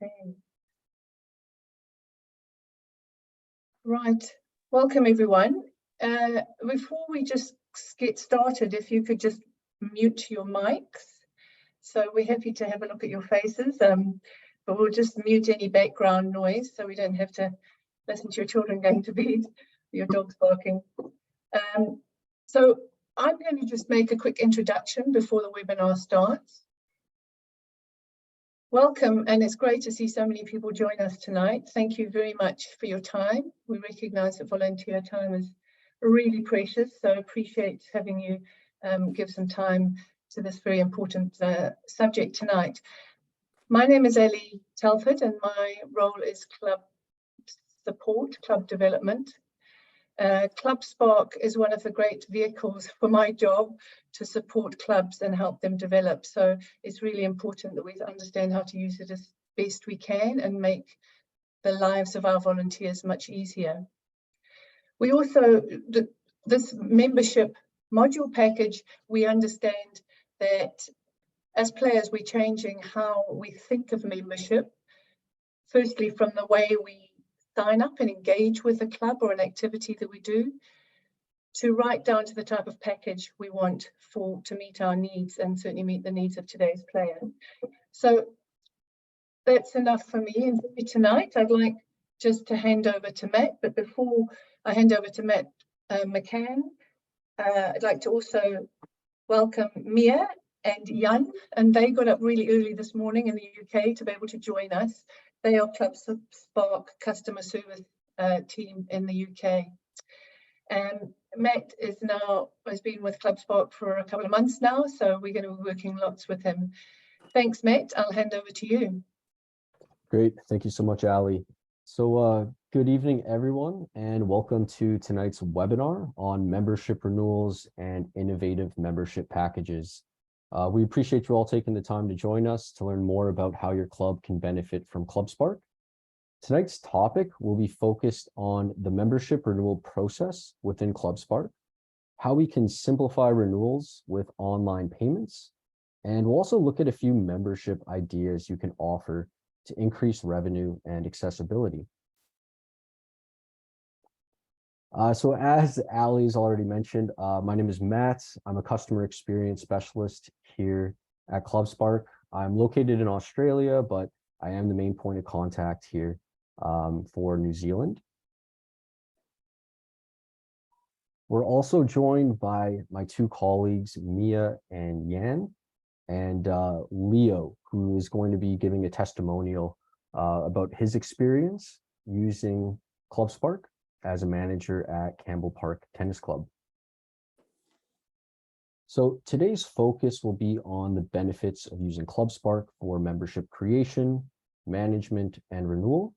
Okay. Right, welcome everyone. Before we just get started, if you could just mute your mics. So we're happy to have a look at your faces, but we'll just mute any background noise so we don't have to listen to your children going to bed, your dogs barking. So I'm going to just make a quick introduction before the webinar starts. Welcome, and it's great to see so many people join us tonight. Thank you very much for your time. We recognise that volunteer time is really precious, so appreciate having you give some time to this very important subject tonight. My name is Ellie Telford, and my role is club support, club development. ClubSpark is one of the great vehicles for my job to support clubs and help them develop. So it's really important that we understand how to use it as best we can and make the lives of our volunteers much easier. We also, this membership module package, we understand that as players, we're changing how we think of membership. Firstly, from the way we sign up and engage with a club or an activity that we do, to right down to the type of package we want to meet our needs and certainly meet the needs of today's player. So that's enough for me. And for tonight, I'd like just to hand over to Matt. But before I hand over to Matt McCann, I'd like to also welcome Mia and Jan, and they got up really early this morning in the UK to be able to join us. They are ClubSpark customer service team in the UK. And Matt has been with ClubSpark for a couple of months now, so we're going to be working lots with him. Thanks, Matt. I'll hand over to you. Great. Thank you so much, Ali. So good evening, everyone, and welcome to tonight's webinar on membership renewals and innovative membership packages. We appreciate you all taking the time to join us to learn more about how your club can benefit from ClubSpark. Tonight's topic will be focused on the membership renewal process within ClubSpark, how we can simplify renewals with online payments, and we'll also look at a few membership ideas you can offer to increase revenue and accessibility. So as Ali's already mentioned, my name is Matt. I'm a customer experience specialist here at ClubSpark. I'm located in Australia, but I am the main point of contact here for New Zealand. We're also joined by my two colleagues, Mia and Jan, and Leo, who is going to be giving a testimonial about his experience using ClubSpark as a manager at Campbell Park Tennis Club. So today's focus will be on the benefits of using ClubSpark for membership creation, management, and renewal,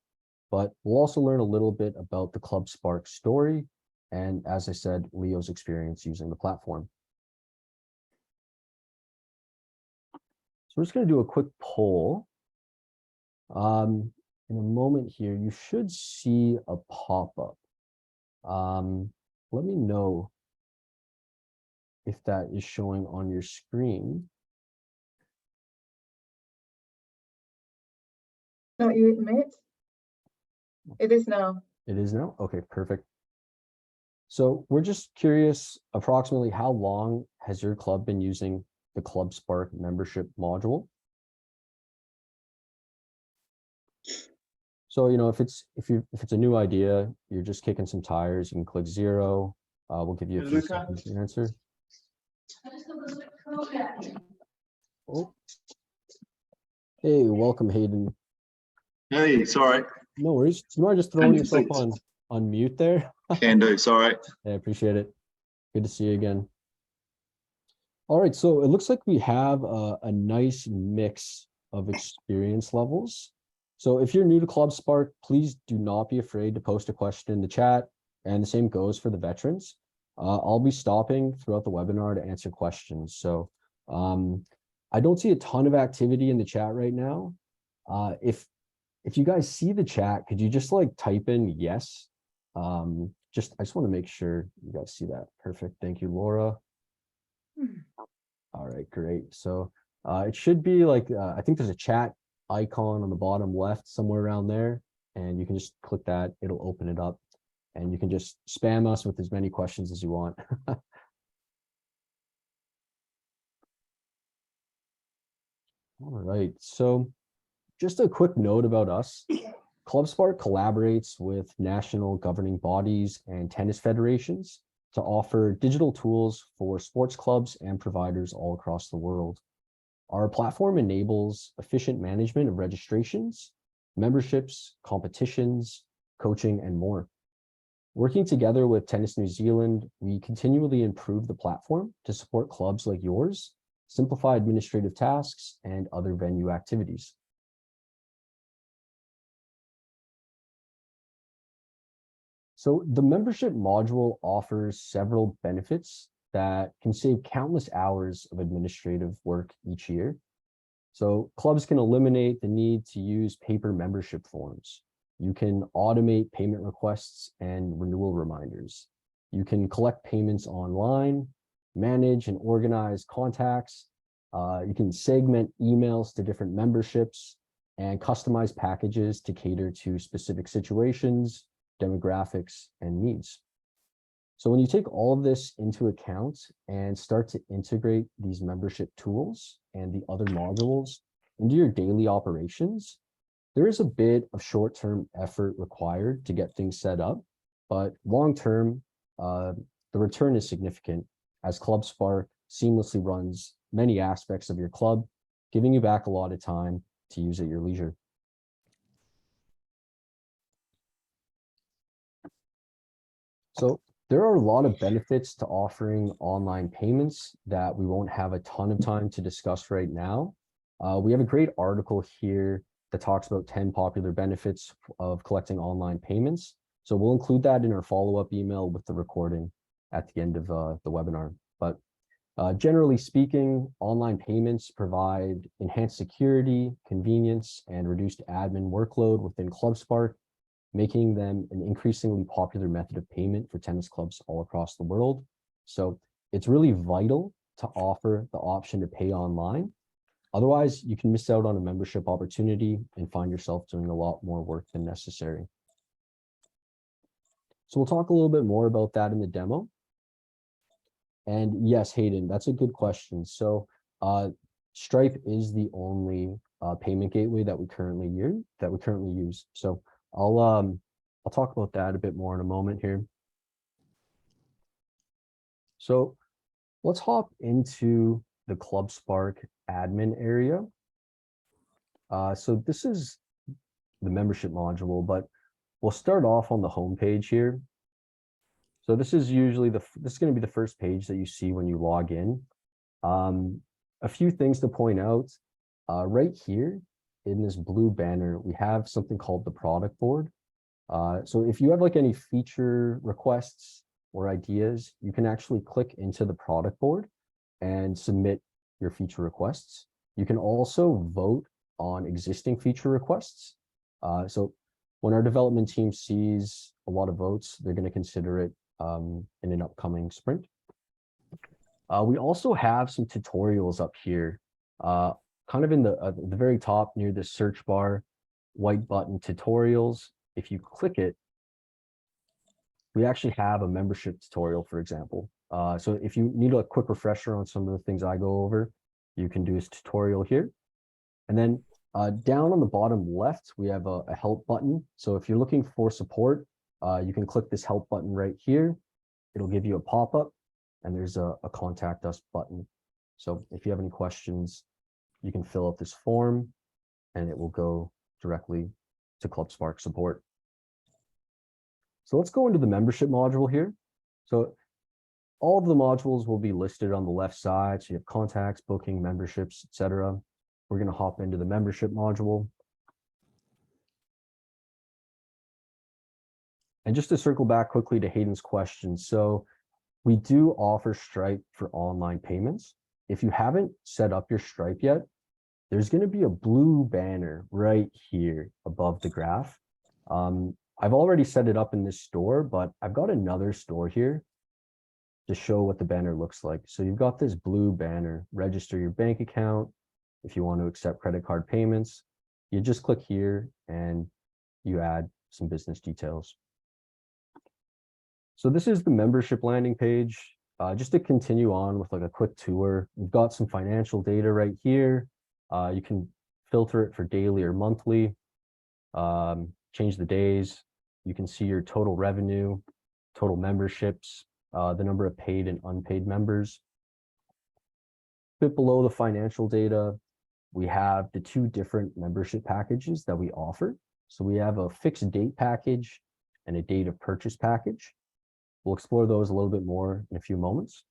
but we'll also learn a little bit about the ClubSpark story and, as I said, Leo's experience using the platform. So we're just going to do a quick poll. In a moment here, you should see a pop-up. Let me know if that is showing on your screen. Not you, Matt. It is now. It is now? Okay, perfect. So we're just curious, approximately how long has your club been using the ClubSpark membership module? So, you know, if it's a new idea, you're just kicking some tires, you can click 0. We'll give you a few seconds to answer. Oh. Hey, welcome, Hayden. Hey, sorry. No worries. Do you mind just throwing yourself on mute there? Can do, sorry. Yeah, I appreciate it. Good to see you again. All right, so it looks like we have a nice mix of experience levels. So if you're new to ClubSpark, please do not be afraid to post a question in the chat, and the same goes for the veterans. I'll be stopping throughout the webinar to answer questions. So I don't see a ton of activity in the chat right now. If you guys see the chat, could you just like type in yes? I just want to make sure you guys see that. Perfect. Thank you, Laura. All right, great. So it should be like, I think there's a chat icon on the bottom left, somewhere around there, and you can just click that. It'll open it up, and you can just spam us with as many questions as you want. All right, so just a quick note about us. ClubSpark collaborates with national governing bodies and tennis federations to offer digital tools for sports clubs and providers all across the world. Our platform enables efficient management of registrations, memberships, competitions, coaching, and more. Working together with Tennis New Zealand, we continually improve the platform to support clubs like yours, simplify administrative tasks, and other venue activities. So the membership module offers several benefits that can save countless hours of administrative work each year. So clubs can eliminate the need to use paper membership forms. You can automate payment requests and renewal reminders. You can collect payments online, manage and organize contacts. You can segment emails to different memberships and customize packages to cater to specific situations, demographics, and needs. So when you take all of this into account and start to integrate these membership tools and the other modules into your daily operations, there is a bit of short-term effort required to get things set up, but long-term, the return is significant as ClubSpark seamlessly runs many aspects of your club, giving you back a lot of time to use at your leisure. So there are a lot of benefits to offering online payments that we won't have a ton of time to discuss right now. We have a great article here that talks about 10 popular benefits of collecting online payments. So we'll include that in our follow-up email with the recording at the end of the webinar. But generally speaking, online payments provide enhanced security, convenience, and reduced admin workload within ClubSpark, making them an increasingly popular method of payment for tennis clubs all across the world. So it's really vital to offer the option to pay online. Otherwise, you can miss out on a membership opportunity and find yourself doing a lot more work than necessary. So we'll talk a little bit more about that in the demo. And yes, Hayden, that's a good question. So Stripe is the only payment gateway that we currently use. So I'll talk about that a bit more in a moment here. So let's hop into the ClubSpark admin area. So this is the membership module, but we'll start off on the home page here. So this is usually this is going to be the first page that you see when you log in. A few things to point out. Right here in this blue banner, we have something called the product board. So if you have like any feature requests or ideas, you can actually click into the product board and submit your feature requests. You can also vote on existing feature requests. So when our development team sees a lot of votes, they're going to consider it in an upcoming sprint. We also have some tutorials up here, kind of in the very top near the search bar, white button tutorials. If you click it, we actually have a membership tutorial, for example. So if you need a quick refresher on some of the things I go over, you can do this tutorial here. And then down on the bottom left, we have a help button. So if you're looking for support, you can click this help button right here. It'll give you a pop-up, and there's a contact us button. So if you have any questions, you can fill out this form and it will go directly to ClubSpark support. So let's go into the membership module here. So all of the modules will be listed on the left side. So you have contacts, booking, memberships, etc. We're going to hop into the membership module. And just to circle back quickly to Hayden's question. So we do offer Stripe for online payments. If you haven't set up your Stripe yet, there's going to be a blue banner right here above the graph. I've already set it up in this store, but I've got another store here to show what the banner looks like. So you've got this blue banner, register your bank account if you want to accept credit card payments. You just click here and you add some business details. So this is the membership landing page. Just to continue on with like a quick tour, we've got some financial data right here. You can filter it for daily or monthly, change the days. You can see your total revenue, total memberships, the number of paid and unpaid members. A bit below the financial data, we have the two different membership packages that we offer. So we have a fixed date package and a date of purchase package. We'll explore those a little bit more in a few moments.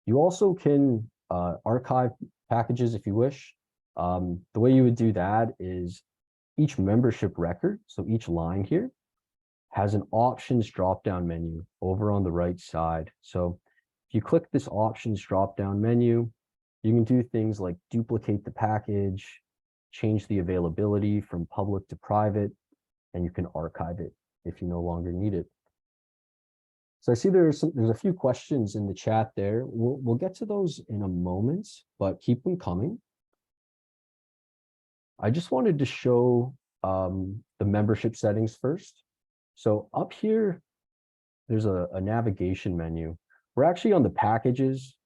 You also can archive packages if you wish. The way you would do that is each membership record, so each line here, has an options drop-down menu over on the right side. So if you click this options drop-down menu, you can do things like duplicate the package, change the availability from public to private, and you can archive it if you no longer need it. So I see there's a few questions in the chat there. We'll get to those in a moment, but keep them coming. I just wanted to show the membership settings first. So up here, there's a navigation menu. We're actually on the packages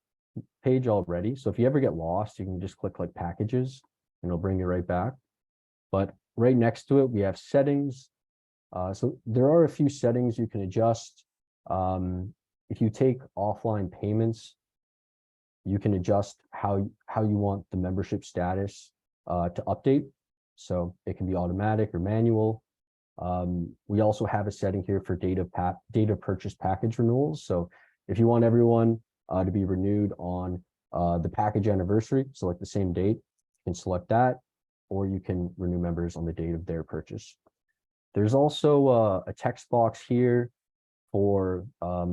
page already. So if you ever get lost, you can just click like packages and it'll bring you right back. But right next to it, we have settings. So there are a few settings you can adjust. If you take offline payments, you can adjust how you want the membership status to update. So it can be automatic or manual. We also have a setting here for data purchase package renewals. So if you want everyone to be renewed on the package anniversary, so like the same date, you can select that, or you can renew members on the date of their purchase. There's also a text box here for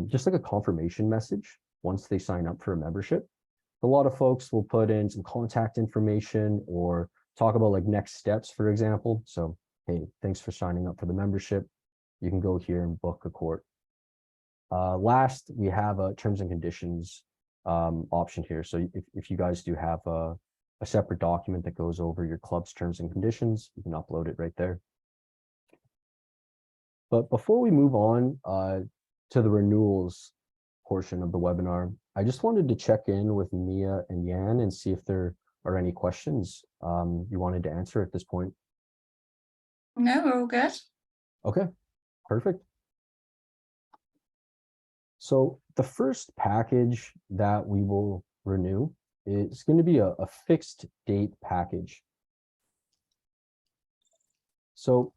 just like a confirmation message once they sign up for a membership. A lot of folks will put in some contact information or talk about like next steps, for example. So, hey, thanks for signing up for the membership. You can go here and book a court. Last, we have a terms and conditions option here. So if you guys do have a separate document that goes over your club's terms and conditions, you can upload it right there. But before we move on to the renewals portion of the webinar, I just wanted to check in with Mia and Yan and see if there are any questions you wanted to answer at this point. No, we're all good. Okay, perfect. So the first package that we will renew is going to be a fixed date package. So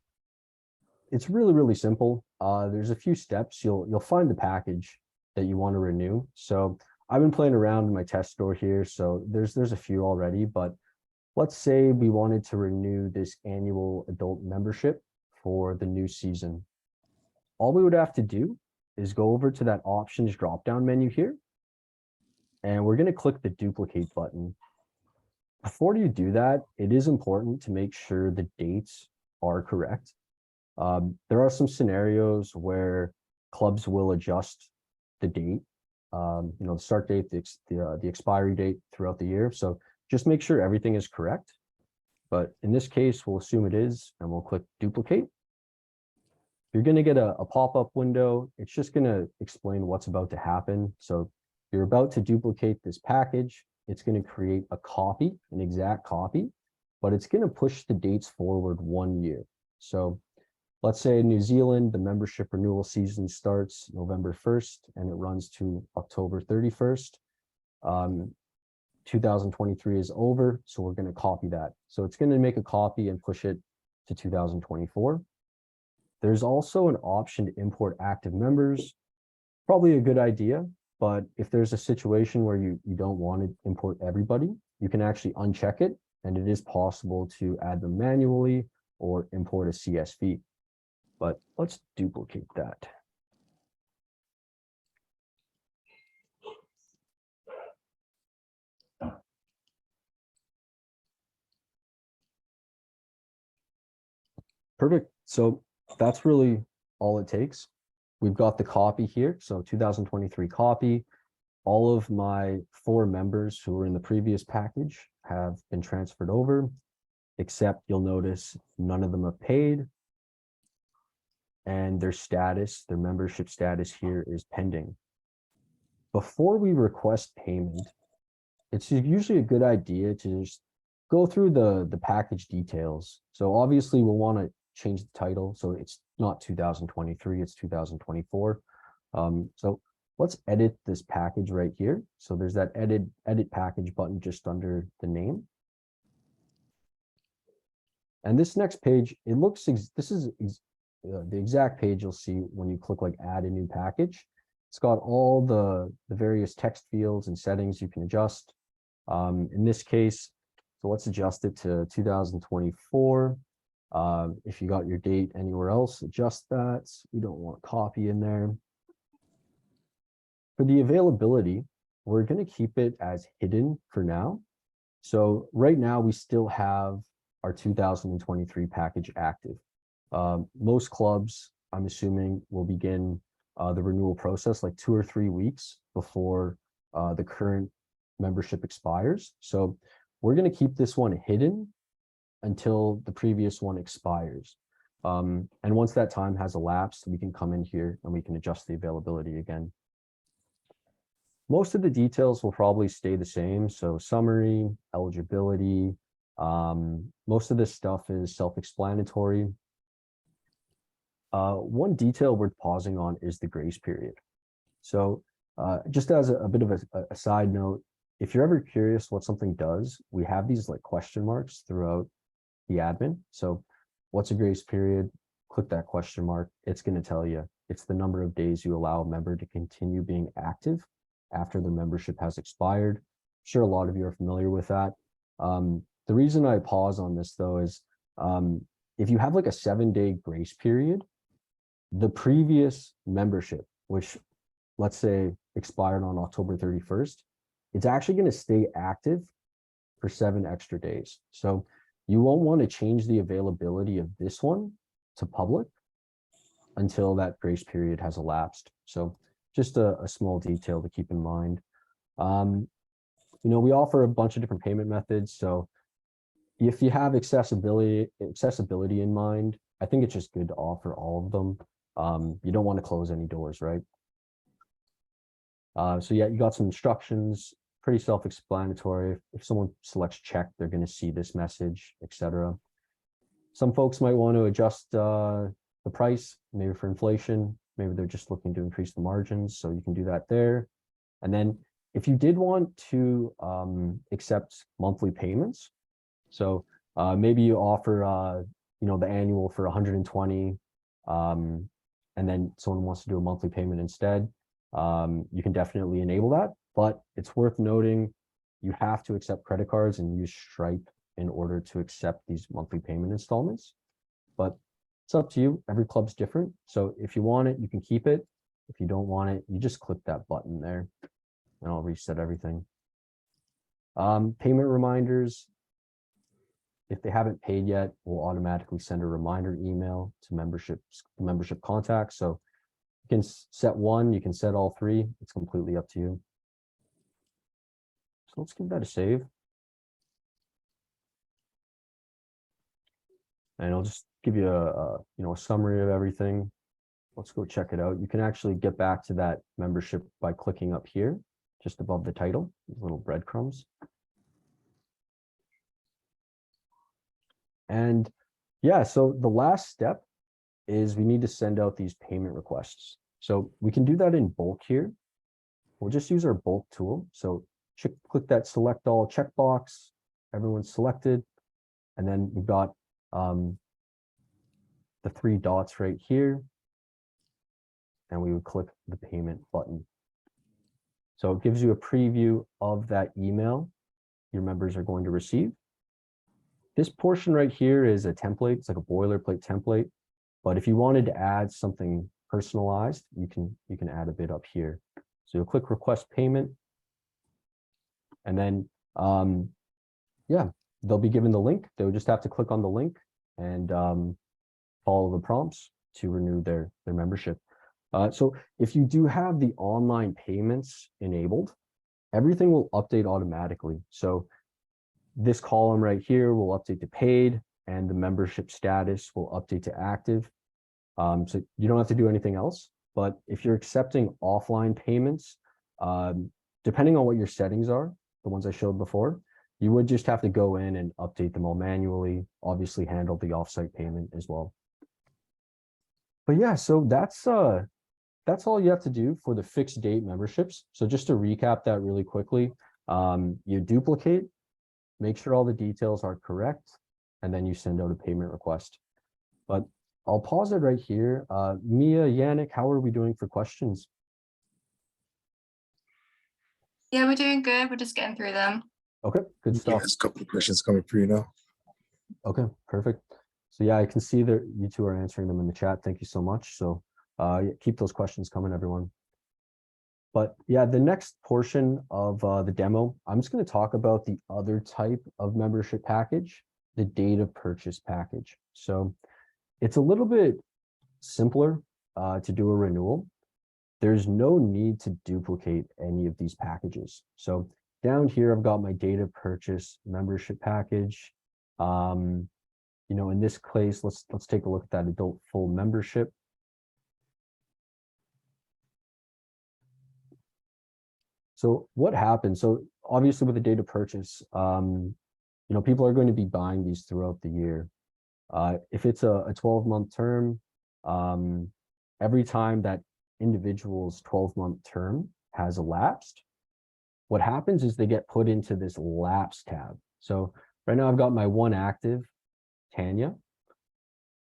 it's really simple. There's a few steps. You'll find the package that you want to renew. So I've been playing around in my test store here. So there's a few already, but let's say we wanted to renew this annual adult membership for the new season. All we would have to do is go over to that options drop-down menu here, and we're going to click the duplicate button. Before you do that, it is important to make sure the dates are correct. There are some scenarios where clubs will adjust the date, the start date, the expiry date throughout the year. So just make sure everything is correct. But in this case, we'll assume it is, and we'll click duplicate. You're going to get a pop-up window. It's just going to explain what's about to happen. So you're about to duplicate this package. It's going to create a copy, an exact copy, but it's going to push the dates forward 1 year. So let's say in New Zealand, the membership renewal season starts November 1st and it runs to October 31st. 2023 is over, so we're going to copy that. So it's going to make a copy and push it to 2024. There's also an option to import active members. Probably a good idea, but if there's a situation where you don't want to import everybody, you can actually uncheck it, and it is possible to add them manually or import a CSV. But let's duplicate that. Perfect. So that's really all it takes. We've got the copy here. So 2023 copy. All of my 4 members who were in the previous package have been transferred over. except you'll notice none of them have paid, and their status, their membership status here is pending. Before we request payment, it's usually a good idea to just go through the package details. So obviously we'll want to change the title. So it's not 2023, it's 2024. So let's edit this package right here. So there's that edit package button just under the name. And this next page, it looks, this is the exact page you'll see when you click like add a new package. It's got all the various text fields and settings you can adjust. In this case, so let's adjust it to 2024. If you got your date anywhere else, adjust that. You don't want copy in there. For the availability, we're going to keep it as hidden for now. So right now we still have our 2023 package active. Most clubs, I'm assuming, will begin the renewal process like 2 or 3 weeks before the current membership expires. So we're going to keep this one hidden until the previous one expires. And once that time has elapsed, we can come in here and we can adjust the availability again. Most of the details will probably stay the same. So summary, eligibility, most of this stuff is self-explanatory. One detail worth pausing on is the grace period. So just as a bit of a side note, if you're ever curious what something does, we have these like question marks throughout the admin. So what's a grace period? Click that question mark. It's going to tell you it's the number of days you allow a member to continue being active after their membership has expired. I'm sure a lot of you are familiar with that. The reason I pause on this though is if you have like a 7-day grace period, the previous membership, which let's say expired on October 31st, it's actually going to stay active for 7 extra days. So you won't want to change the availability of this one to public until that grace period has elapsed. So just a small detail to keep in mind. You know, we offer a bunch of different payment methods. So if you have accessibility in mind, I think it's just good to offer all of them. You don't want to close any doors, right? So yeah, you got some instructions, pretty self-explanatory. If someone selects check, they're going to see this message, etc. Some folks might want to adjust the price, maybe for inflation. Maybe they're just looking to increase the margins, so you can do that there. And then if you did want to accept monthly payments, so maybe you offer you know, the annual for 120, and then someone wants to do a monthly payment instead, you can definitely enable that. But it's worth noting you have to accept credit cards and use Stripe in order to accept these monthly payment installments. But it's up to you. Every club's different. So if you want it, you can keep it. If you don't want it, you just click that button there and I'll reset everything. Payment reminders. If they haven't paid yet, we'll automatically send a reminder email to membership contacts. So you can set one, you can set all 3. It's completely up to you. So let's give that a save. And I'll just give you a you know, a summary of everything. Let's go check it out. You can actually get back to that membership by clicking up here, just above the title, these little breadcrumbs. And yeah, so the last step is we need to send out these payment requests. So we can do that in bulk here. We'll just use our bulk tool. So click that select all checkbox. Everyone's selected. And then we've got the 3 dots right here. And we would click the payment button. So it gives you a preview of that email your members are going to receive. This portion right here is a template. It's like a boilerplate template. But if you wanted to add something personalized, you can add a bit up here. So you'll click request payment. And then, yeah, they'll be given the link. They'll just have to click on the link and follow the prompts to renew their membership. So if you do have the online payments enabled, everything will update automatically. So This column right here will update to paid, and the membership status will update to active. So you don't have to do anything else, but if you're accepting offline payments, depending on what your settings are, the ones I showed before, you would just have to go in and update them all manually, obviously handle the offsite payment as well. But yeah, so that's all you have to do for the fixed date memberships. So just to recap that really quickly, you duplicate, make sure all the details are correct, and then you send out a payment request. But I'll pause it right here. Mia, Yannick, how are we doing for questions? Yeah, we're doing good. We're just getting through them. Okay, good stuff. There's a couple of questions coming through now. Okay, perfect. So yeah, I can see that you two are answering them in the chat. Thank you so much. So yeah, keep those questions coming, everyone. But yeah, the next portion of the demo, I'm just going to talk about the other type of membership package, the data purchase package. So it's a little bit simpler to do a renewal. There's no need to duplicate any of these packages. So down here, I've got my data purchase membership package. You know, in this case, let's take a look at that adult full membership. So what happens? So obviously with the data purchase, you know, people are going to be buying these throughout the year. If it's a 12-month term, every time that individual's 12-month term has elapsed, what happens is they get put into this lapse tab. So right now I've got my one active, Tanya.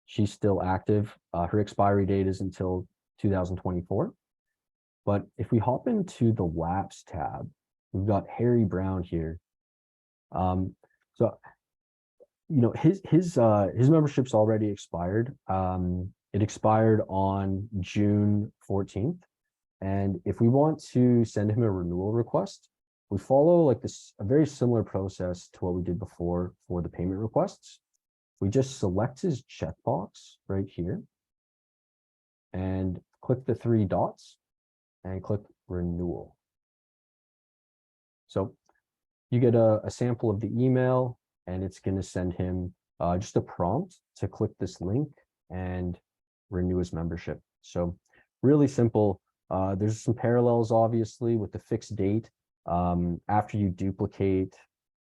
She's still active. Her expiry date is until 2024. But if we hop into the lapse tab, we've got Harry Brown here. So you know, his membership's already expired. It expired on June 14th. And if we want to send him a renewal request, we follow like this, a very similar process to what we did before for the payment requests. We just select his checkbox right here and click the three dots and click renewal. So you get a sample of the email, and it's going to send him just a prompt to click this link and renew his membership. So really simple. There's some parallels, obviously, with the fixed date. After you duplicate,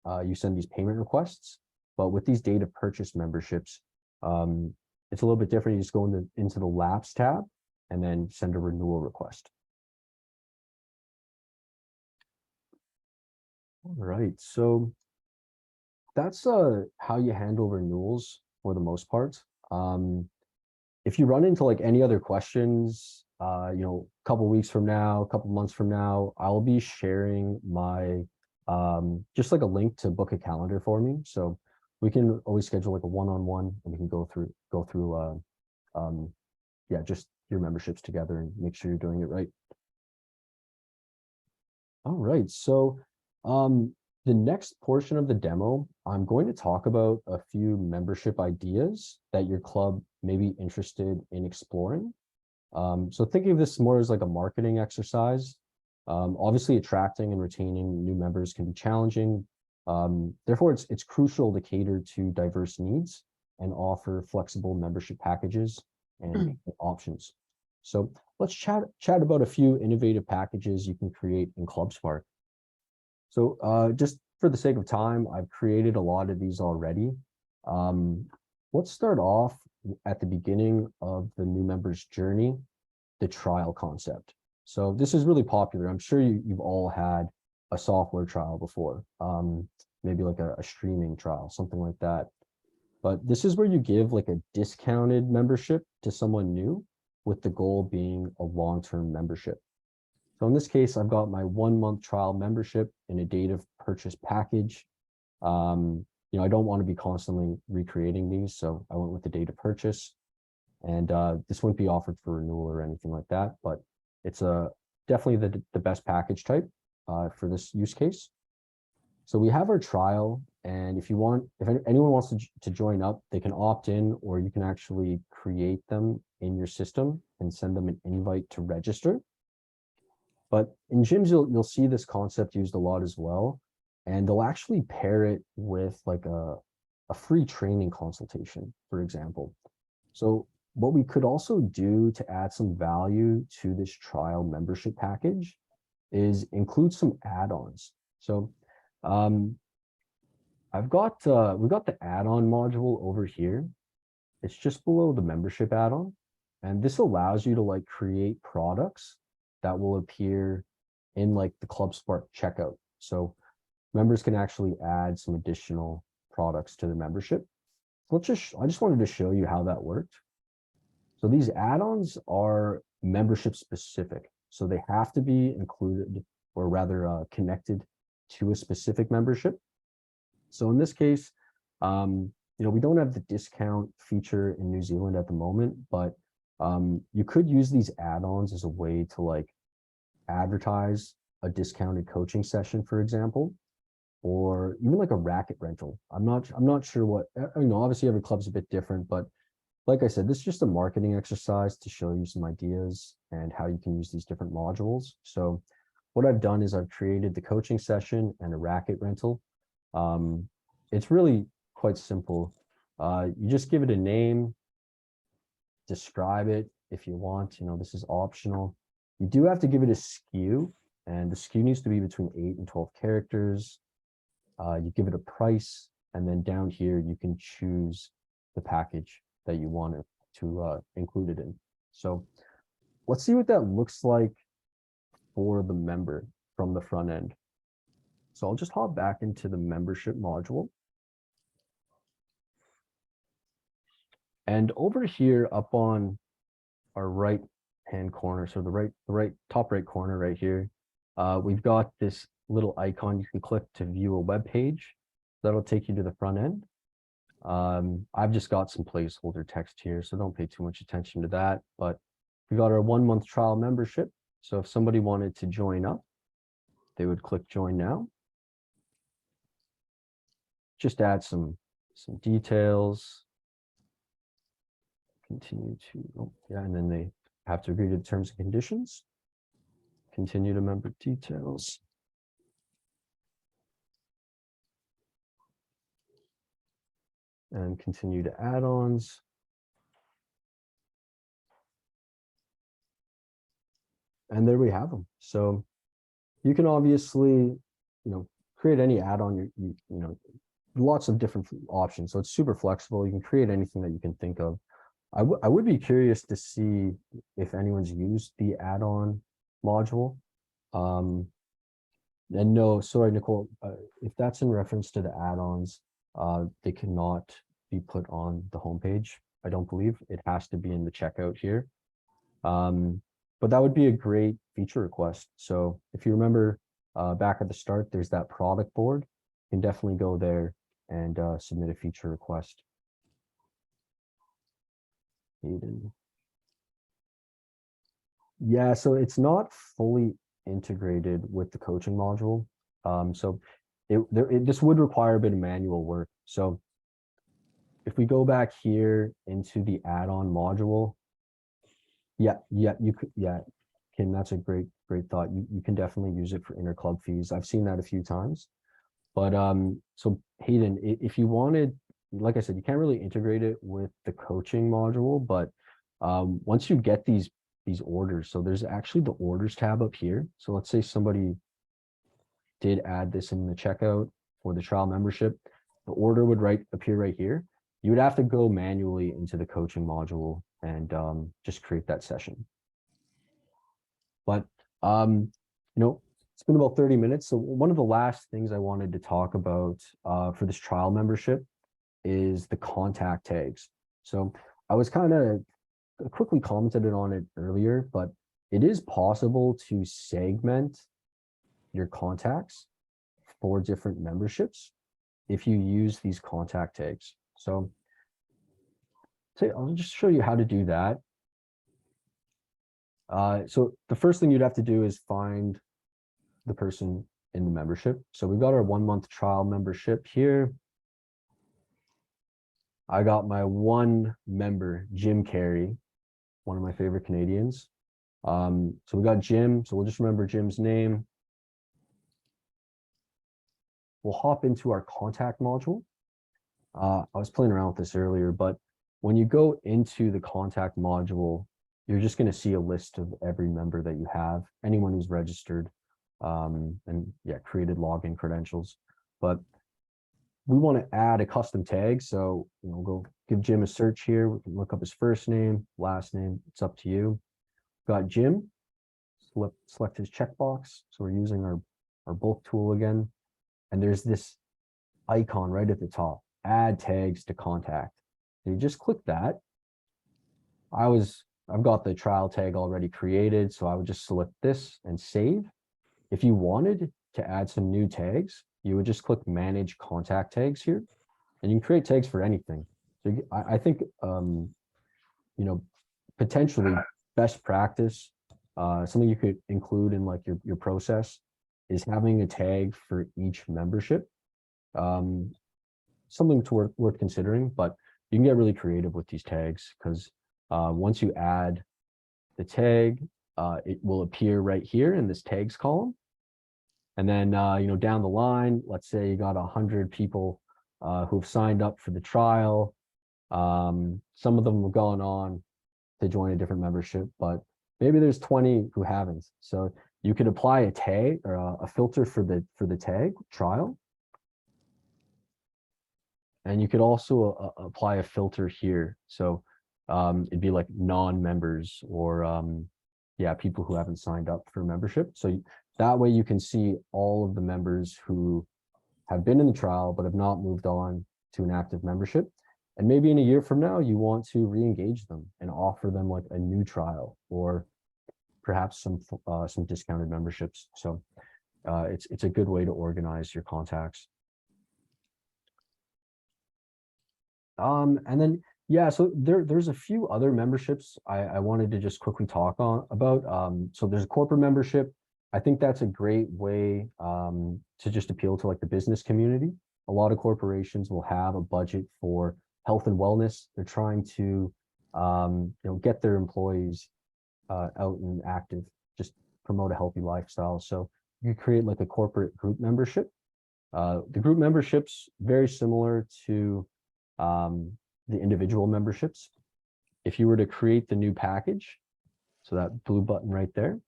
you send these payment requests. But with these data purchase memberships, it's a little bit different. You just go into the lapse tab and then send a renewal request. All right, so that's how you handle renewals for the most part. If you run into like any other questions, you know, a couple weeks from now, a couple months from now, I'll be sharing my just like a link to book a calendar for me. So we can always schedule like a one-on-one, and we can go through yeah, just your memberships together and make sure you're doing it right. All right, so the next portion of the demo, I'm going to talk about a few membership ideas that your club may be interested in exploring. So thinking of this more as like a marketing exercise. Obviously, attracting and retaining new members can be challenging. Therefore, it's crucial to cater to diverse needs and offer flexible membership packages and options. So let's chat about a few innovative packages you can create in ClubSpark. So just for the sake of time, I've created a lot of these already. Let's start off at the beginning of the new member's journey, the trial concept. So this is really popular. I'm sure you've all had a software trial before, maybe like a streaming trial, something like that. But this is where you give like a discounted membership to someone new, with the goal being a long-term membership. So in this case, I've got my 1-month trial membership in a data purchase package. You know, I don't want to be constantly recreating these, so I went with the data purchase. And this wouldn't be offered for renewal or anything like that, but it's definitely the best package type for this use case. So we have our trial, and if anyone wants to join up, they can opt in, or you can actually create them in your system and send them an invite to register. But in gyms, you'll see this concept used a lot as well. and they'll actually pair it with like a free training consultation, for example. So what we could also do to add some value to this trial membership package is include some add-ons. So we've got the add-on module over here. It's just below the membership add-on. And this allows you to like create products that will appear in like the ClubSpark checkout. So members can actually add some additional products to the membership. I just wanted to show you how that worked. So these add-ons are membership specific. So they have to be included, or rather connected to a specific membership. So in this case, we don't have the discount feature in New Zealand at the moment, but you could use these add-ons as a way to like advertise a discounted coaching session, for example, or even like a racket rental. I'm not sure what, obviously every club's a bit different, but like I said, this is just a marketing exercise to show you some ideas and how you can use these different modules. So what I've done is I've created the coaching session and a racket rental. It's really quite simple. You just give it a name, describe it if you want, this is optional. You do have to give it a SKU, and the SKU needs to be between 8 and 12 characters. You give it a price, and then down here you can choose the package that you want it to include it in. So let's see what that looks like for the member from the front end. So I'll just hop back into the membership module. And over here up on our right hand corner, so the top right corner right here, we've got this little icon you can click to view a web page. That'll take you to the front end. I've just got some placeholder text here, so don't pay too much attention to that. But we got our 1-month trial membership. So if somebody wanted to join up, they would click join now. Just add some details. Continue to, and then they have to agree to the terms and conditions. Continue to member details. And continue to add-ons. And there we have them. So you can obviously, create any add-on, lots of different options. So it's super flexible. You can create anything that you can think of. I would be curious to see if anyone's used the add-on module. And no, sorry, Nicole, if that's in reference to the add-ons, they cannot be put on the homepage. I don't believe it has to be in the checkout here. But that would be a great feature request. So if you remember back at the start, there's that product board. You can definitely go there and submit a feature request. Yeah, so it's not fully integrated with the coaching module. So this would require a bit of manual work. So if we go back here into the add-on module, you could, Kim, that's a great thought. You can definitely use it for inter-club fees. I've seen that a few times. But so Hayden, if you wanted, like I said, you can't really integrate it with the coaching module, but once you get these orders, so there's actually the orders tab up here. So let's say somebody did add this in the checkout for the trial membership, the order would appear right here. You would have to go manually into the coaching module and just create that session. But it's been about 30 minutes. So one of the last things I wanted to talk about for this trial membership is the contact tags. So I was kind of quickly commented on it earlier, but it is possible to segment your contacts for different memberships if you use these contact tags. So I'll just show you how to do that. So the first thing you'd have to do is find the person in the membership. So we've got our 1-month trial membership here. I got my one member, Jim Carey, one of my favorite Canadians. So we got Jim, so we'll just remember Jim's name. we'll hop into our contact module. I was playing around with this earlier, but when you go into the contact module, you're just going to see a list of every member that you have, anyone who's registered, and yeah, created login credentials. But we want to add a custom tag. So, go give Jim a search here. We can look up his first name, last name. It's up to you. Got Jim. Select his checkbox. So we're using our bulk tool again. And there's this icon right at the top, add tags to contact. So you just click that. I've got the trial tag already created, so I would just select this and save. If you wanted to add some new tags, you would just click manage contact tags here, and you can create tags for anything. So I think, potentially best practice, something you could include in like your process is having a tag for each membership. Something worth considering, but you can get really creative with these tags because once you add the tag, it will appear right here in this tags column. And then, down the line, let's say you got 100 people who've signed up for the trial. Some of them have gone on to join a different membership, but maybe there's 20 who haven't. So you could apply a tag or a filter for the tag trial. And you could also apply a filter here. So it'd be like non-members or people who haven't signed up for membership. So that way you can see all of the members who have been in the trial but have not moved on to an active membership. And maybe in a year from now, you want to re-engage them and offer them like a new trial or perhaps some discounted memberships. So it's a good way to organize your contacts. And then, so there's a few other memberships I wanted to just quickly talk about. So there's a corporate membership. I think that's a great way to just appeal to like the business community. A lot of corporations will have a budget for health and wellness. They're trying to, get their employees out and active, just promote a healthy lifestyle. So you create like a corporate group membership. The group memberships very similar to the individual memberships. If you were to create the new package, so that blue button right there,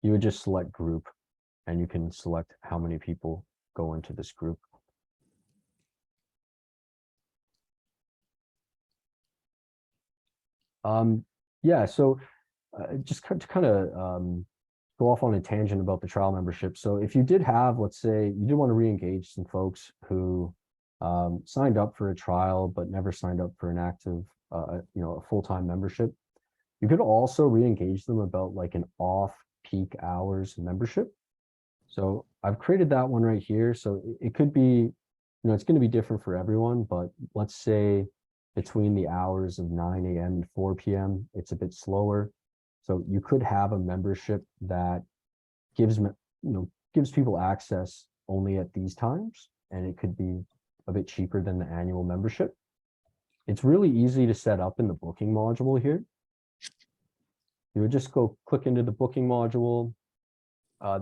you would just select group and you can select how many people go into this group. So just to kind of go off on a tangent about the trial membership. So if you did have, let's say you did want to re-engage some folks who signed up for a trial but never signed up for an active a full-time membership, you could also re-engage them about like an off-peak hours membership. So I've created that one right here. So it could be, it's going to be different for everyone, but let's say between the hours of 9 a.m. and 4 p.m. it's a bit slower. So you could have a membership that gives people access only at these times, and it could be a bit cheaper than the annual membership. It's really easy to set up in the booking module here. You would just go click into the booking module.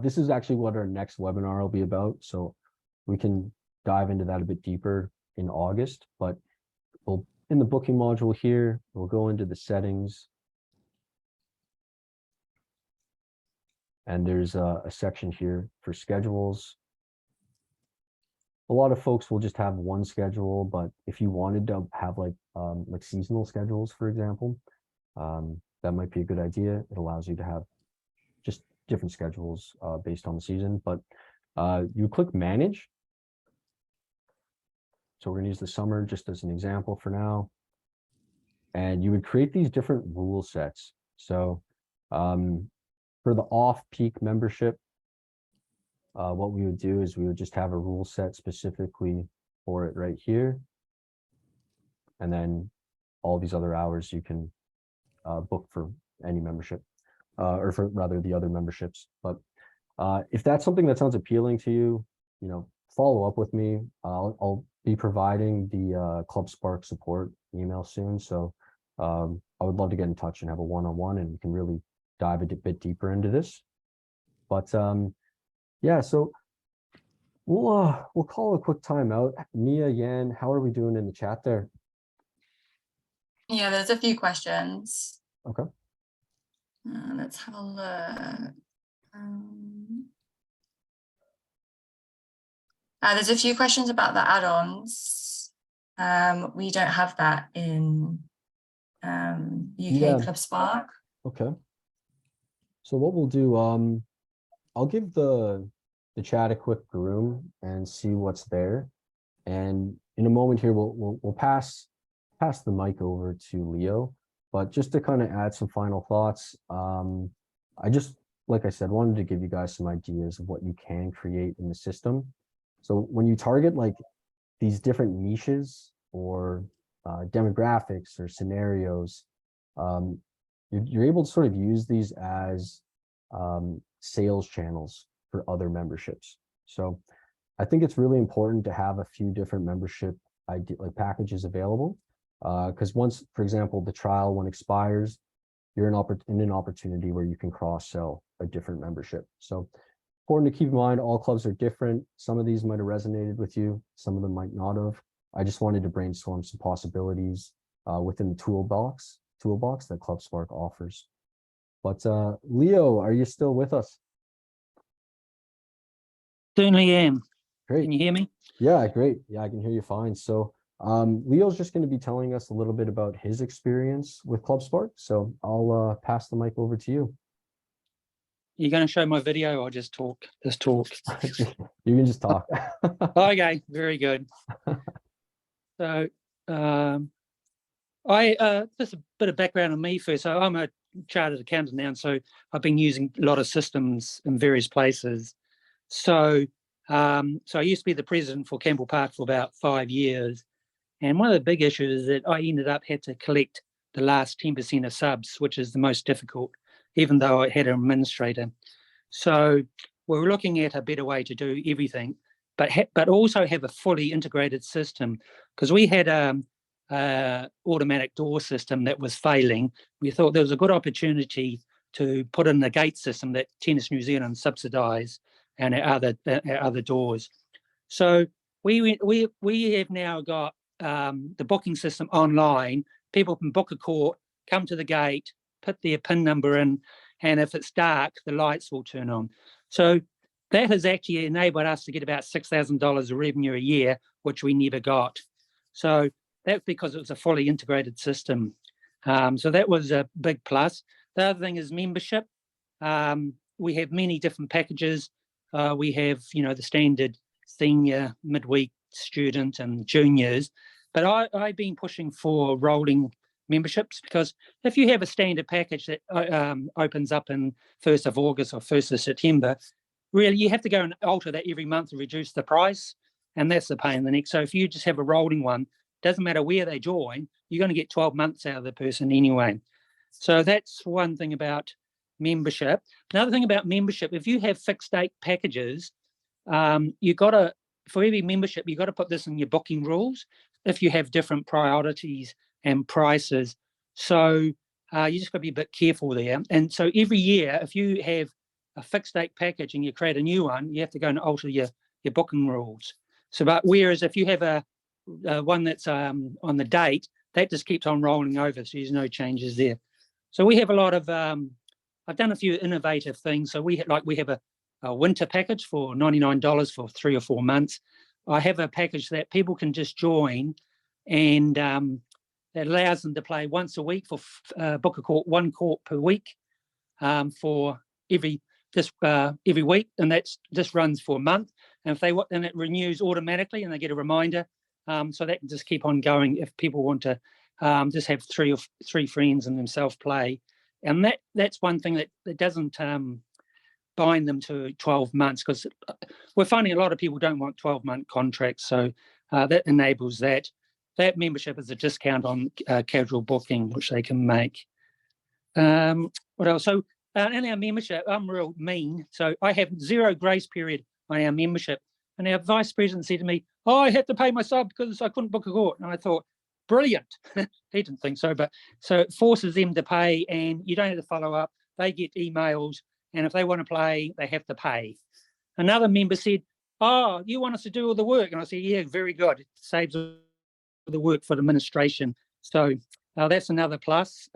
This is actually what our next webinar will be about, so we can dive into that a bit deeper in August. But in the booking module here, we'll go into the settings. And there's a section here for schedules. A lot of folks will just have one schedule, but if you wanted to have like seasonal schedules, for example, that might be a good idea. It allows you to have just different schedules based on the season, but you click manage. So we're gonna use the summer just as an example for now. And you would create these different rule sets. So for the off-peak membership, what we would do is we would just have a rule set specifically for it right here. And then all these other hours you can book for any membership, or for rather the other memberships. But if that's something that sounds appealing to you, follow up with me. I'll be providing the ClubSpark support email soon. So I would love to get in touch and have a one-on-one, and we can really dive a bit deeper into this. But so We'll call a quick timeout. Mia, Yan, how are we doing in the chat there? Yeah, there's a few questions. Okay. Let's have a look. There's a few questions about the add-ons. We don't have that in UK Yeah. ClubSpark. Okay. So what we'll do, I'll give the chat a quick room and see what's there. And in a moment here, we'll pass the mic over to Leo. But just to kind of add some final thoughts, I just, like I said, wanted to give you guys some ideas of what you can create in the system. So when you target like these different niches or demographics or scenarios, you're able to sort of use these as sales channels for other memberships. So I think it's really important to have a few different membership packages available, because once, for example, the trial one expires, you're in an opportunity where you can cross-sell a different membership. So important to keep in mind, all clubs are different. Some of these might have resonated with you, some of them might not have. I just wanted to brainstorm some possibilities within the toolbox that ClubSpark offers. But Leo, are you still with us? Certainly am. Great. Can you hear me? Yeah, great. Yeah, I can hear you fine. So Leo's just going to be telling us a little bit about his experience with ClubSpark. So I'll pass the mic over to you. You're going to show my video or just talk? Just talk. You can just talk. Okay, very good. So just a bit of background on me first. So I'm a chartered accountant now, so I've been using a lot of systems in various places. So I used to be the president for Campbell Park for about 5 years. And one of the big issues is that I ended up had to collect the last 10% of subs, which is the most difficult, even though I had an administrator. So we're looking at a better way to do everything, but also have a fully integrated system, because we had a automatic door system that was failing. We thought there was a good opportunity to put in the gate system that Tennis New Zealand subsidise and our other doors. So we have now got the booking system online. People can book a court, come to the gate, put their PIN number in, and if it's dark, the lights will turn on. So that has actually enabled us to get about $6,000 of revenue a year, which we never got. So that's because it was a fully integrated system. So that was a big plus. The other thing is membership. We have many different packages. We have, the standard senior, midweek, student, and juniors. But I've been pushing for rolling memberships, because if you have a standard package that opens up in 1st of August or 1st of September, really you have to go and alter that every month to reduce the price, and that's the pain in the neck. So if you just have a rolling one, doesn't matter where they join, you're going to get 12 months out of the person anyway. So that's one thing about membership. Another thing about membership, if you have fixed date packages, you got to, for every membership, you got to put this in your booking rules if you have different priorities and prices. So you just got to be a bit careful there. And so every year, if you have a fixed date package and you create a new one, you have to go and alter your booking rules. So, but whereas if you have a one that's on the date, that just keeps on rolling over, so there's no changes there. So we have a lot of, I've done a few innovative things. So we have a winter package for $99 for 3 or 4 months. I have a package that people can just join, and that allows them to play once a week for book a court, 1 court per week for every week, and that's just runs for a month. And if then it renews automatically, and they get a reminder. So that can just keep on going if people want to just have three friends and themselves play. And that's one thing that doesn't bind them to 12 months, because we're finding a lot of people don't want 12-month contracts. So that enables that. That membership is a discount on casual booking, which they can make. What else? So in our membership, I'm real mean. So I have 0 grace period on our membership. And our vice president said to me, "Oh, I had to pay my sub because I couldn't book a court." And I thought, brilliant. He didn't think so, but so it forces them to pay, and you don't have to follow up. They get emails, and if they want to play, they have to pay. Another member said, oh, you want us to do all the work? And I said, yeah, very good. It saves all the work for the administration. So that's another plus.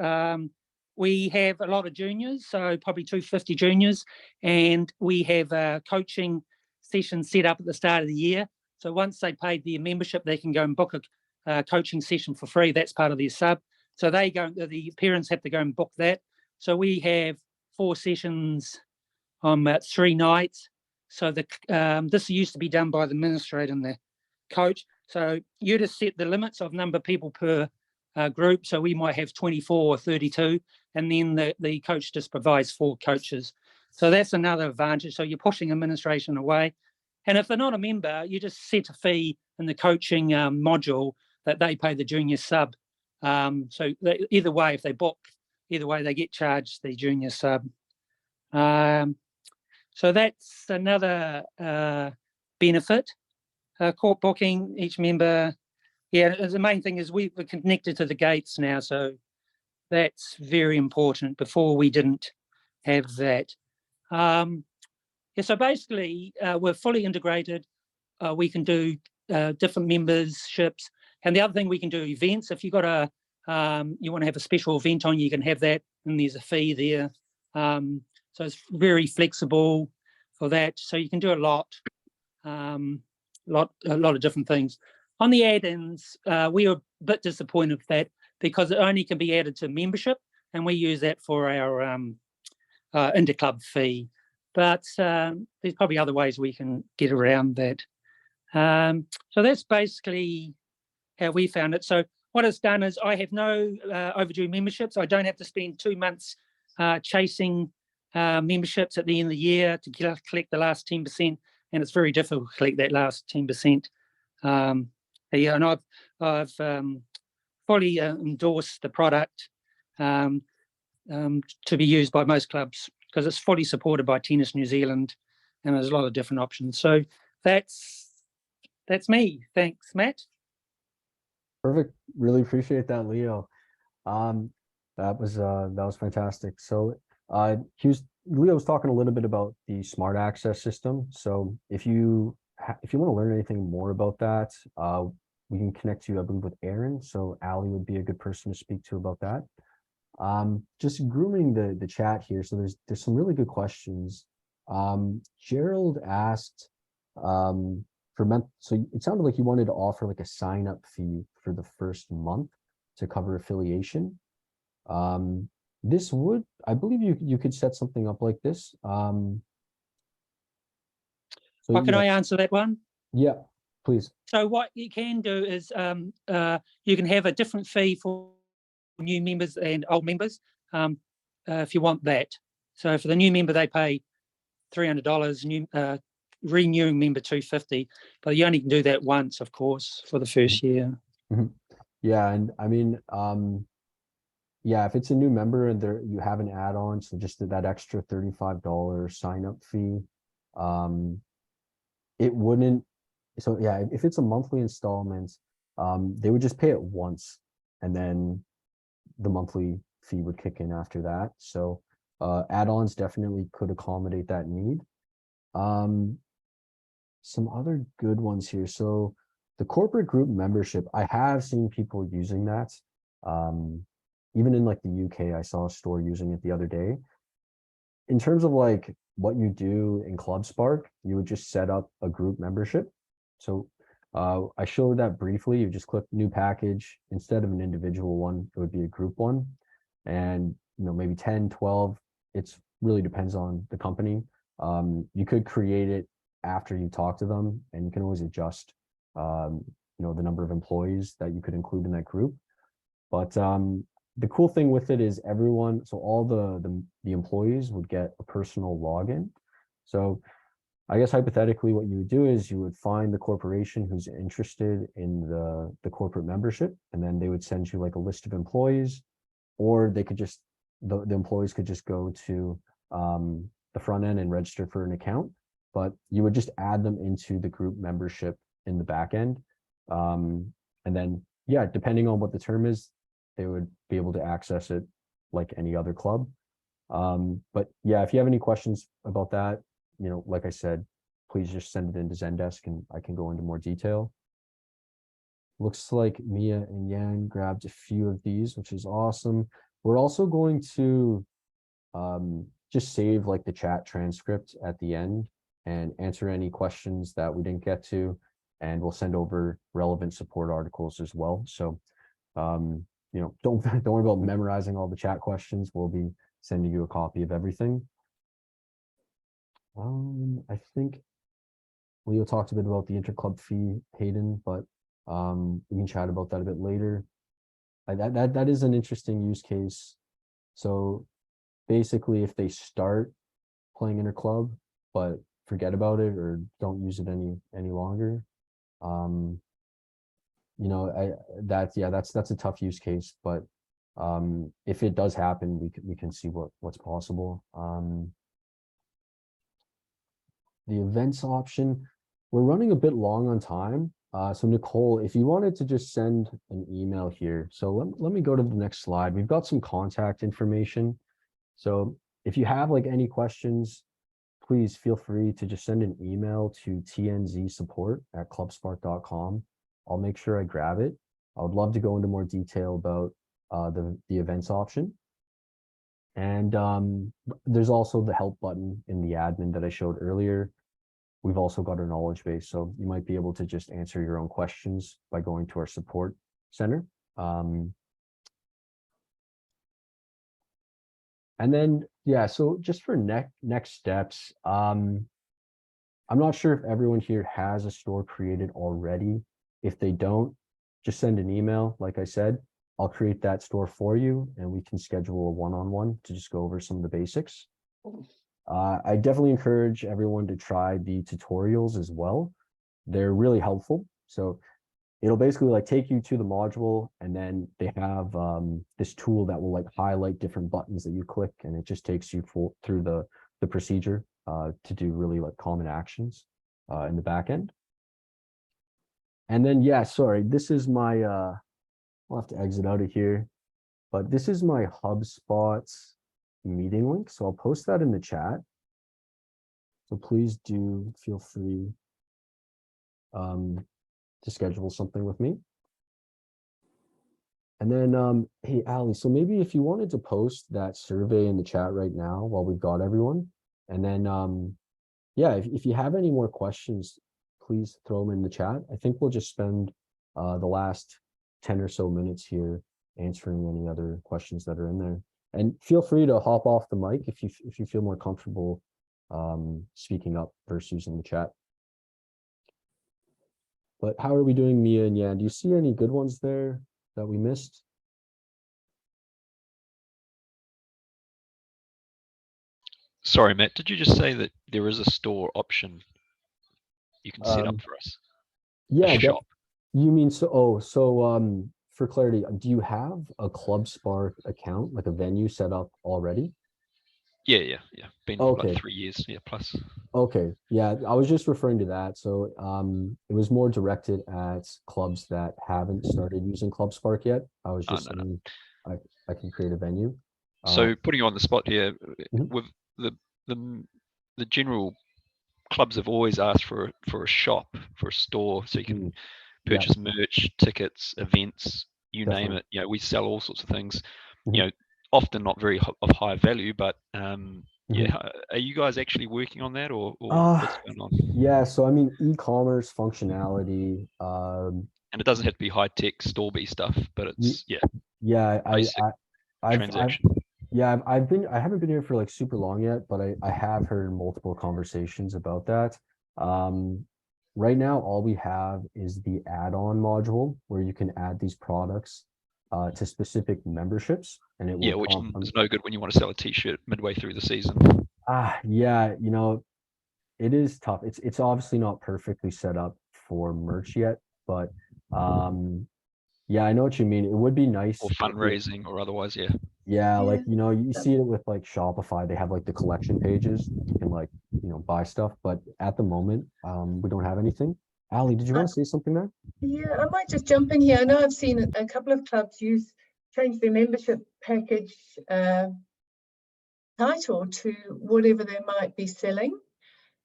We have a lot of juniors, so probably 250 juniors, and we have a coaching session set up at the start of the year. So once they paid their membership, they can go and book a coaching session for free. That's part of their sub. So the parents have to go and book that. So we have 4 sessions on 3 nights. So this used to be done by the administrator and the coach. So you just set the limits of number of people per group. So we might have 24 or 32, and then the coach just provides 4 coaches. So that's another advantage. So you're pushing administration away. And if they're not a member, you just set a fee in the coaching module that they pay the junior sub. So either way, if they book, either way, they get charged the junior sub. So that's another benefit. Court booking, each member. Yeah, the main thing is we're connected to the gates now, so that's very important. Before we didn't have that. Yeah, so basically, we're fully integrated. We can do different memberships, and the other thing we can do events. If you got you want to have a special event on, you can have that, and there's a fee there. So it's very flexible for that. So you can do a lot of different things. On the add-ins, we are a bit disappointed with that because it only can be added to membership, and we use that for our interclub fee. But there's probably other ways we can get around that. So that's basically how we found it. So what it's done is I have no overdue memberships. I don't have to spend 2 months chasing memberships at the end of the year to collect the last 10%, and it's very difficult to collect that last 10%. Yeah, and I've fully endorsed the product to be used by most clubs because it's fully supported by Tennis New Zealand, and there's a lot of different options. So that's me. Thanks, Matt. Perfect. Really appreciate that, Leo. That was fantastic. So Leo was talking a little bit about the smart access system. So if you want to learn anything more about that, we can connect you, I believe, with Aaron. So Ali would be a good person to speak to about that. Just grooming the chat here. So there's some really good questions. Gerald asked so it sounded like you wanted to offer like a sign-up fee for the first month to cover affiliation. This would, I believe you could set something up like this. So Can I answer that one? Yeah, please. So what you can do is you can have a different fee for new members and old members if you want that. So for the new member, they pay $300, renewing member $250, but you only can do that once, of course, for the first year. Mm-hmm. Yeah, and I mean, yeah, if it's a new member and you have an add-on, so just that extra $35 sign-up fee, it wouldn't. So yeah, if it's a monthly installment, they would just pay it once, and then the monthly fee would kick in after that. So add-ons definitely could accommodate that need. Some other good ones here. So the corporate group membership, I have seen people using that. Even in like the UK, I saw a store using it the other day. In terms of like what you do in ClubSpark, you would just set up a group membership. So I showed that briefly. You just click new package. Instead of an individual one, it would be a group one. And maybe 10, 12, it's really depends on the company. You could create it after you talk to them, and you can always adjust the number of employees that you could include in that group. But the cool thing with it is everyone, so all the employees would get a personal login. So I guess hypothetically what you would do is you would find the corporation who's interested in the corporate membership, and then they would send you like a list of employees, or they could just the employees could just go to the front end and register for an account, but you would just add them into the group membership in the back end. And then, yeah, depending on what the term is, they would be able to access it like any other club. But yeah, if you have any questions about that, like I said, please just send it into Zendesk and I can go into more detail. Looks like Mia and Yan grabbed a few of these, which is awesome. We're also going to just save like the chat transcript at the end and answer any questions that we didn't get to, and we'll send over relevant support articles as well. So you know, don't worry about memorizing all the chat questions. We'll be sending you a copy of everything. I think Leo talked a bit about the interclub fee, Hayden, but we can chat about that a bit later. That is an interesting use case. So basically, if they start playing interclub but forget about it or don't use it any longer, you know, that's a tough use case. But if it does happen, we can see what's possible. The events option, we're running a bit long on time. So Nicole, if you wanted to just send an email here. So let me go to the next slide. We've got some contact information. So if you have like any questions, please feel free to just send an email to tnzsupport@clubspark.com. I'll make sure I grab it. I would love to go into more detail about the events option. And there's also the help button in the admin that I showed earlier. We've also got our knowledge base, so you might be able to just answer your own questions by going to our support center. And then, yeah, so just for next steps, I'm not sure if everyone here has a store created already. If they don't, just send an email. Like I said, I'll create that store for you and we can schedule a one-on-one to just go over some of the basics. I definitely encourage everyone to try the tutorials as well. They're really helpful. So it'll basically like take you to the module, and then they have this tool that will like highlight different buttons that you click, and it just takes you through the procedure to do really like common actions in the back end. And then, yeah, sorry, this is my, I'll have to exit out of here, but this is my HubSpot meeting link. So I'll post that in the chat. So please do feel free to schedule something with me. And then, hey, Ali, so maybe if you wanted to post that survey in the chat right now while we've got everyone, and then, yeah, if you have any more questions, please throw them in the chat. I think we'll just spend the last 10 or so minutes here answering any other questions that are in there. And feel free to hop off the mic if you feel more comfortable speaking up versus using the chat. But how are we doing, Mia and Yan? Do you see any good ones there that we missed? Sorry, Matt, did you just say that there is a store option you can set up for us? Yeah, a shop. You mean for clarity, do you have a ClubSpark account, like a venue set up already? Yeah. Been for about 3 years, yeah, plus. Okay, yeah, I was just referring to that. So it was more directed at clubs that haven't started using ClubSpark yet. I was just saying I can create a venue. So putting you on the spot here, Mhm. with the general clubs have always asked for a shop, for a store, so you can purchase merch, tickets, events, you name it. You know, we sell all sorts of things. You know, often not very of high value, but yeah. Are you guys actually working on that, or what's going on? Yeah, so I mean, e-commerce functionality. And it doesn't have to be high tech store-y stuff, but it's transaction. I haven't been here for like super long yet, but I have heard multiple conversations about that. Right now, all we have is the add-on module where you can add these products to specific memberships, and it will which is no good when you want to sell a t-shirt midway through the season. Yeah, you know, it is tough. It's obviously not perfectly set up for merch yet, but yeah, I know what you mean. It would be nice. Or fundraising or otherwise, yeah. Yeah, like, you know, you see it with like Shopify, they have like the collection pages. You can like, you know, buy stuff, but at the moment, we don't have anything. Ali, did you want to say something there? Yeah, I might just jump in here. I know I've seen a couple of clubs change their membership package title to whatever they might be selling.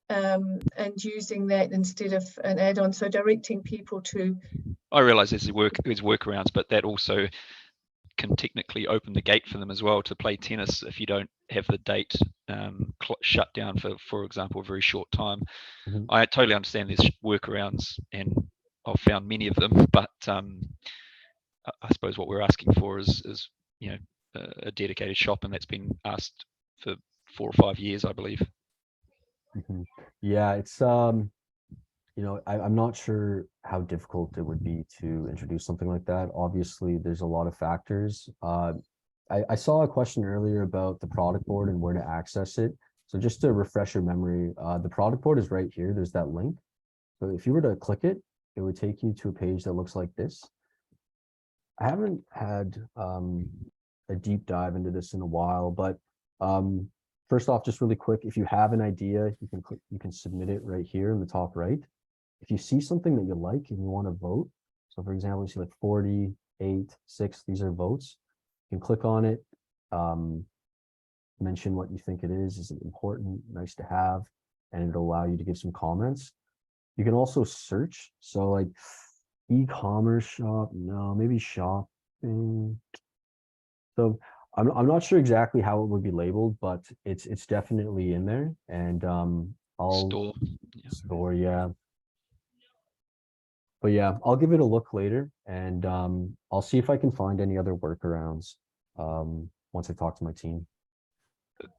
and using that instead of an add-on. So directing people to. I realise there's workarounds, but that also can technically open the gate for them as well to play tennis if you don't have the date shut down for example, a very short time. Mhm. I totally understand there's workarounds, and I've found many of them, but I suppose what we're asking for is you know, a dedicated shop, and that's been asked for 4 or 5 years, I believe. Mhm. Yeah, it's you know, I'm not sure how difficult it would be to introduce something like that. Obviously, there's a lot of factors. I saw a question earlier about the product board and where to access it. So just to refresh your memory, the product board is right here. There's that link. So if you were to click it, it would take you to a page that looks like this. I haven't had a deep dive into this in a while, but first off, just really quick, if you have an idea, you can submit it right here in the top right. If you see something that you like and you want to vote, so for example, you see like 48, 6, these are votes. You can click on it, mention what you think it is it important, nice to have, and it'll allow you to give some comments. You can also search, so like e-commerce shop, no, maybe shopping. So I'm not sure exactly how it would be labeled, but it's definitely in there, and Store. store, yeah. But yeah, I'll give it a look later, and I'll see if I can find any other workarounds once I talk to my team.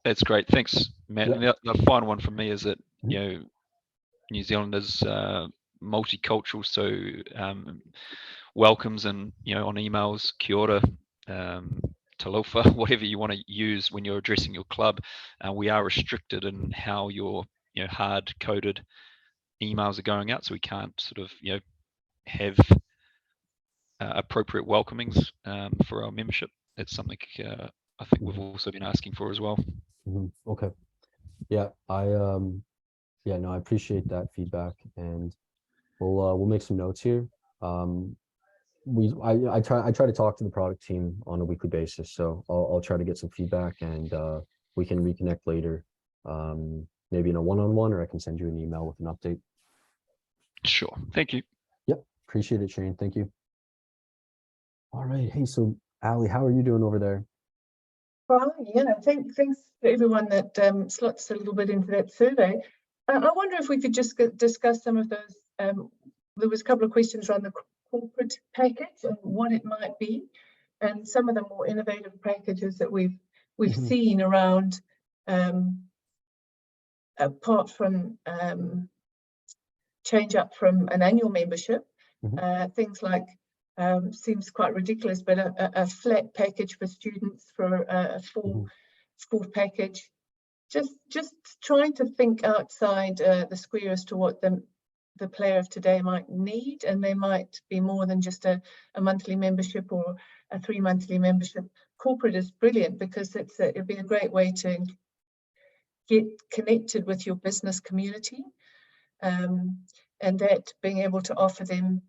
That's great. Thanks, Matt. Yeah. And the final one from me is that, Mhm. you know, New Zealand is multicultural, so welcomes and, you know, on emails, kia ora, talofa, whatever you want to use when you're addressing your club. We are restricted in how your, you know, hard-coded emails are going out, so we can't sort of, you know, have appropriate welcomings for our membership. That's something I think we've also been asking for as well. Mhm. Okay. Yeah, yeah, no, I appreciate that feedback, and we'll make some notes here. I try to talk to the product team on a weekly basis, so I'll try to get some feedback, and we can reconnect later, maybe in a one-on-one, or I can send you an email with an update. Sure. Thank you. Yep, appreciate it, Shane. Thank you. All right. Hey, so Ali, how are you doing over there? Well, yeah, thanks to everyone that slots a little bit into that survey. I wonder if we could just discuss some of those. There was a couple of questions around the corporate package and what it might be, and some of the more innovative packages that we've Mhm. seen around, apart from change up from an annual membership, things like, seems quite ridiculous, but a flat package for students for a full package. Just trying to think outside the square as to what the player of today might need, and they might be more than just a monthly membership or a 3 monthly membership. Corporate is brilliant because it'd be a great way to get connected with your business community, and that being able to offer them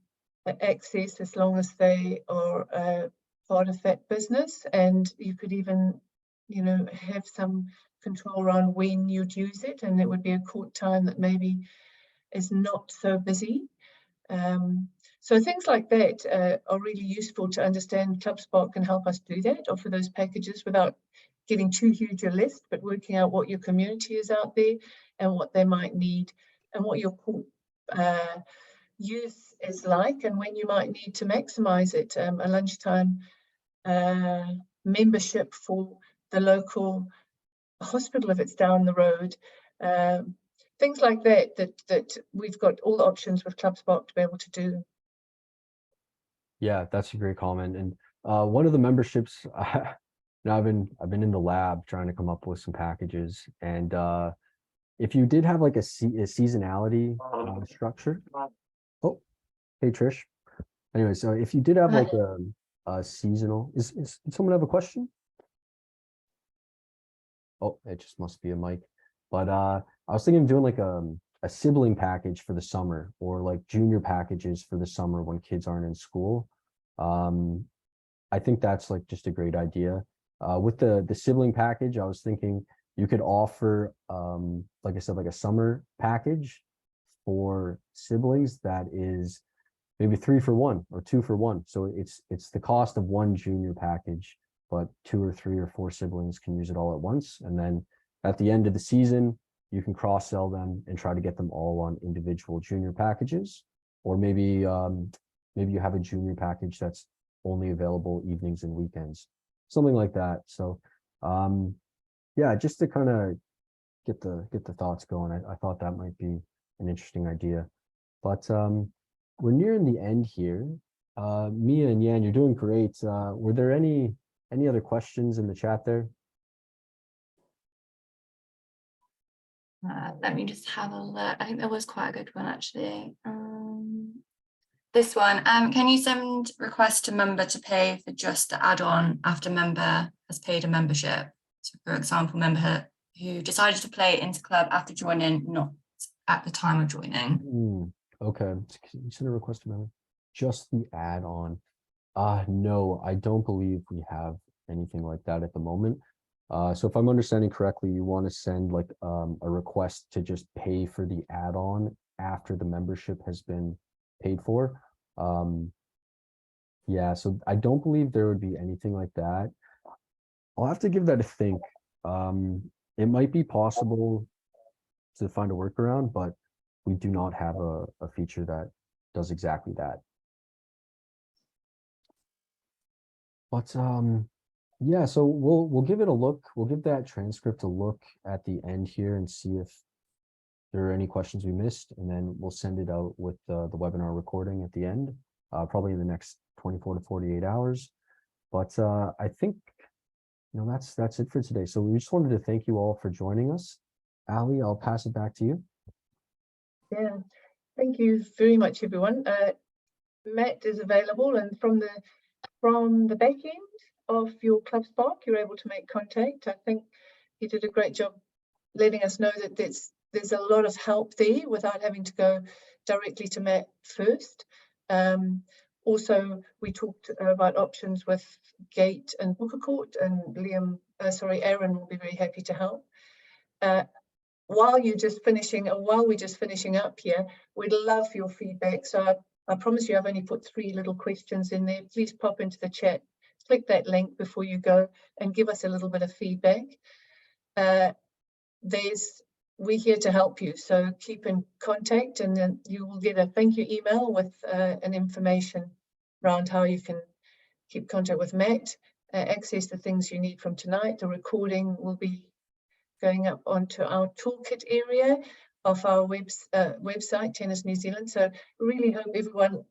access as long as they are part of that business, and you could even, you know, have some control around when you'd use it, and it would be a court time that maybe is not so busy. So things like that are really useful to understand. ClubSpark can help us do that, offer those packages without getting too huge a list, but working out what your community is out there and what they might need, and what your court use is like, and when you might need to maximize it. A lunchtime membership for the local hospital if it's down the road, things like that we've got all the options with ClubSpark to be able to do. Yeah, that's a great comment. And one of the memberships, now I've been in the lab trying to come up with some packages, and if you did have like a seasonality structure. Oh, hey Trish. Anyway, so if you did have like a seasonal, is someone have a question? Oh, it just must be a mic. But I was thinking of doing like a sibling package for the summer, or like junior packages for the summer when kids aren't in school. I think that's like just a great idea. With the sibling package, I was thinking you could offer, like I said, like a summer package for siblings that is maybe 3 for 1 or 2 for 1. So it's the cost of one junior package, but 2 or 3 or 4 siblings can use it all at once. And then at the end of the season, you can cross-sell them and try to get them all on individual junior packages. Or maybe maybe you have a junior package that's only available evenings and weekends, something like that. So yeah, just to kind of get the thoughts going, I thought that might be an interesting idea. But we're nearing the end here. Mia and Yan, you're doing great. Were there any other questions in the chat there? Let me just have a look. I think there was quite a good one actually. This one, can you send requests to member to pay for just the add-on after member has paid a membership? So for example, member who decided to play into club after joining, not at the time of joining. Okay, you send a request to member, just the add-on. No, I don't believe we have anything like that at the moment. So if I'm understanding correctly, you want to send like a request to just pay for the add-on after the membership has been paid for. Yeah, so I don't believe there would be anything like that. I'll have to give that a think. It might be possible to find a workaround, but we do not have a feature that does exactly that. But yeah, so we'll give it a look. We'll give that transcript a look at the end here and see if there are any questions we missed, and then we'll send it out with the webinar recording at the end, probably in the next 24 to 48 hours. But I think, you know, that's it for today. So we just wanted to thank you all for joining us. Ali, I'll pass it back to you. Yeah, thank you very much, everyone. Matt is available, and from the back end of your ClubSpark, you're able to make contact. I think he did a great job letting us know that there's a lot of help there without having to go directly to Matt first. Also, we talked about options with Gate and Booker Court, and Aaron will be very happy to help. While we're just finishing up here, we'd love your feedback. So I promise you, I've only put 3 little questions in there. Please pop into the chat, click that link before you go, and give us a little bit of feedback. We're here to help you, so keep in contact, and then you will get a thank you email with an information around how you can keep contact with Matt, access the things you need from tonight. The recording will be going up onto our toolkit area of our website, Tennis New Zealand. So really hope everyone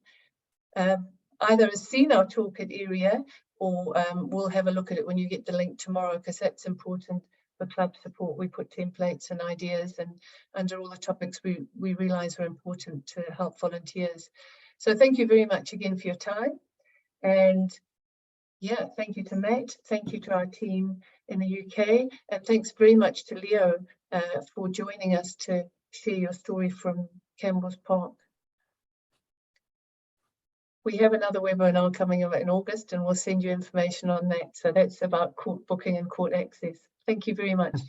either has seen our toolkit area or will have a look at it when you get the link tomorrow, because that's important for club support. We put templates and ideas and under all the topics we realize are important to help volunteers. So thank you very much again for your time. And yeah, thank you to Matt, thank you to our team in the UK, and thanks very much to Leo for joining us to share your story from Campbell's Park. We have another webinar coming up in August, and we'll send you information on that. So that's about court booking and court access. Thank you very much.